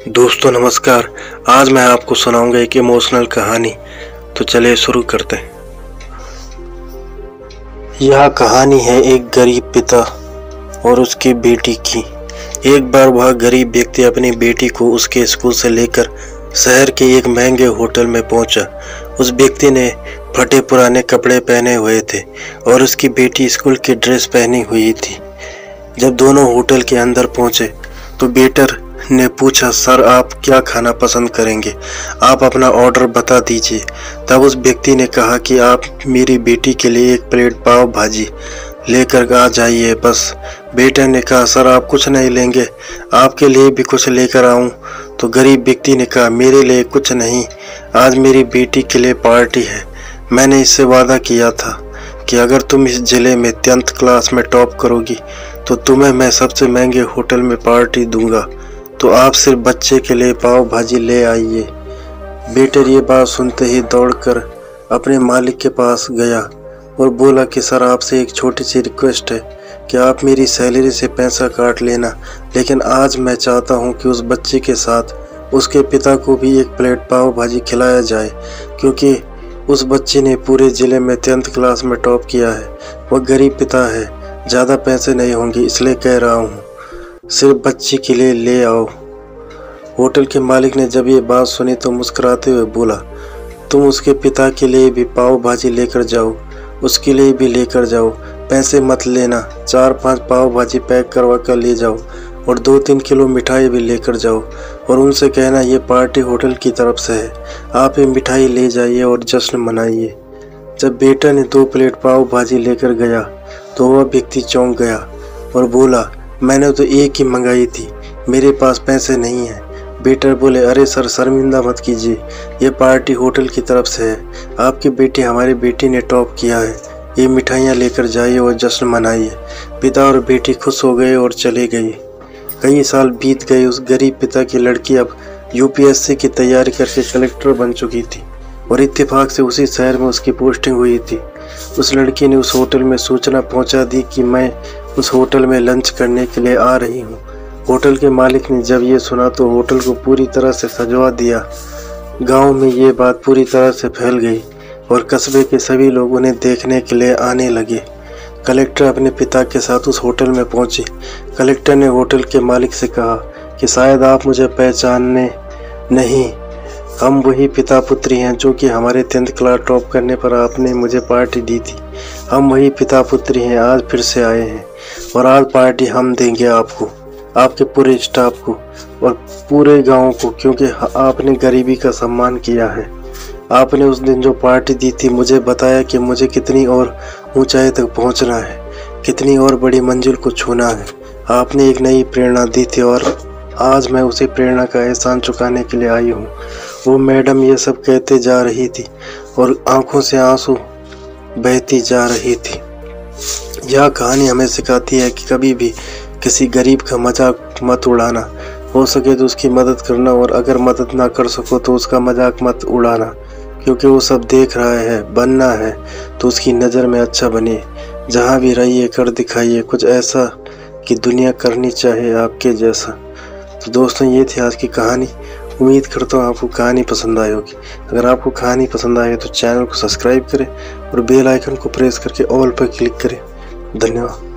दोस्तों नमस्कार। आज मैं आपको सुनाऊंगा एक इमोशनल कहानी। तो चलिए शुरू करते हैं। यह कहानी है एक गरीब पिता और उसकी बेटी की। एक बार वह गरीब व्यक्ति अपनी बेटी को उसके स्कूल से लेकर शहर के एक महंगे होटल में पहुंचा। उस व्यक्ति ने फटे पुराने कपड़े पहने हुए थे और उसकी बेटी स्कूल की ड्रेस पहनी हुई थी। जब दोनों होटल के अंदर पहुंचे तो वेटर ने पूछा, सर आप क्या खाना पसंद करेंगे? आप अपना ऑर्डर बता दीजिए। तब उस व्यक्ति ने कहा कि आप मेरी बेटी के लिए एक प्लेट पाव भाजी लेकर आ जाइए बस। बेटे ने कहा, सर आप कुछ नहीं लेंगे, आपके लिए भी कुछ लेकर आऊं? तो गरीब व्यक्ति ने कहा, मेरे लिए कुछ नहीं, आज मेरी बेटी के लिए पार्टी है। मैंने इससे वादा किया था कि अगर तुम इस जिले में 10th क्लास में टॉप करोगी तो तुम्हें मैं सबसे महंगे होटल में पार्टी दूंगा। तो आप सिर्फ बच्चे के लिए पाव भाजी ले आइए। वेटर ये बात सुनते ही दौड़कर अपने मालिक के पास गया और बोला कि सर आपसे एक छोटी सी रिक्वेस्ट है कि आप मेरी सैलरी से पैसा काट लेना, लेकिन आज मैं चाहता हूं कि उस बच्चे के साथ उसके पिता को भी एक प्लेट पाव भाजी खिलाया जाए, क्योंकि उस बच्चे ने पूरे ज़िले में 10th क्लास में टॉप किया है। वह गरीब पिता है, ज़्यादा पैसे नहीं होंगे, इसलिए कह रहा हूँ सिर्फ बच्ची के लिए ले आओ। होटल के मालिक ने जब ये बात सुनी तो मुस्कुराते हुए बोला, तुम उसके पिता के लिए भी पाव भाजी लेकर जाओ, उसके लिए भी लेकर जाओ, पैसे मत लेना। 4-5 पाव भाजी पैक करवा कर ले जाओ और 2-3 किलो मिठाई भी लेकर जाओ और उनसे कहना ये पार्टी होटल की तरफ से है, आप ये मिठाई ले जाइए और जश्न मनाइए। जब बेटा ने 2 प्लेट पाव भाजी लेकर गया तो वह व्यक्ति चौंक गया और बोला, मैंने तो एक ही मंगाई थी, मेरे पास पैसे नहीं है। वेटर बोले, अरे सर शर्मिंदा मत कीजिए, ये पार्टी होटल की तरफ से है, आपकी बेटी हमारी बेटी ने टॉप किया है, ये मिठाइयाँ लेकर जाइए और जश्न मनाइए। पिता और बेटी खुश हो गए और चले गए। कई साल बीत गए। उस गरीब पिता की लड़की अब UPSC की तैयारी करके कलेक्टर बन चुकी थी और इत्तेफाक से उसी शहर में उसकी पोस्टिंग हुई थी। उस लड़की ने उस होटल में सूचना पहुंचा दी कि मैं उस होटल में लंच करने के लिए आ रही हूं। होटल के मालिक ने जब ये सुना तो होटल को पूरी तरह से सजवा दिया। गांव में ये बात पूरी तरह से फैल गई और कस्बे के सभी लोग उन्हें देखने के लिए आने लगे। कलेक्टर अपने पिता के साथ उस होटल में पहुंची। कलेक्टर ने होटल के मालिक से कहा कि शायद आप मुझे पहचानने नहीं, हम वही पिता पुत्री हैं जो कि हमारे 10th क्लास टॉप करने पर आपने मुझे पार्टी दी थी। हम वही पिता पुत्री हैं, आज फिर से आए हैं और आज पार्टी हम देंगे आपको, आपके पूरे स्टाफ को और पूरे गांव को, क्योंकि आपने गरीबी का सम्मान किया है। आपने उस दिन जो पार्टी दी थी मुझे बताया कि मुझे कितनी और ऊंचाई तक पहुंचना है, कितनी और बड़ी मंजिल को छूना है। आपने एक नई प्रेरणा दी थी और आज मैं उसी प्रेरणा का एहसान चुकाने के लिए आई हूँ। वो मैडम ये सब कहते जा रही थी और आंखों से आंसू बहती जा रही थी। यह कहानी हमें सिखाती है कि कभी भी किसी गरीब का मजाक मत उड़ाना, हो सके तो उसकी मदद करना और अगर मदद ना कर सको तो उसका मजाक मत उड़ाना, क्योंकि वो सब देख रहा है। बनना है तो उसकी नज़र में अच्छा बनिए, जहाँ भी रहिए कर दिखाइए कुछ ऐसा कि दुनिया करनी चाहे आपके जैसा। तो दोस्तों ये थी आज की कहानी। उम्मीद करता हूँ आपको कहानी पसंद आई होगी। अगर आपको कहानी पसंद आई तो चैनल को सब्सक्राइब करें और बेल आइकन को प्रेस करके ऑल पर क्लिक करें। धन्यवाद।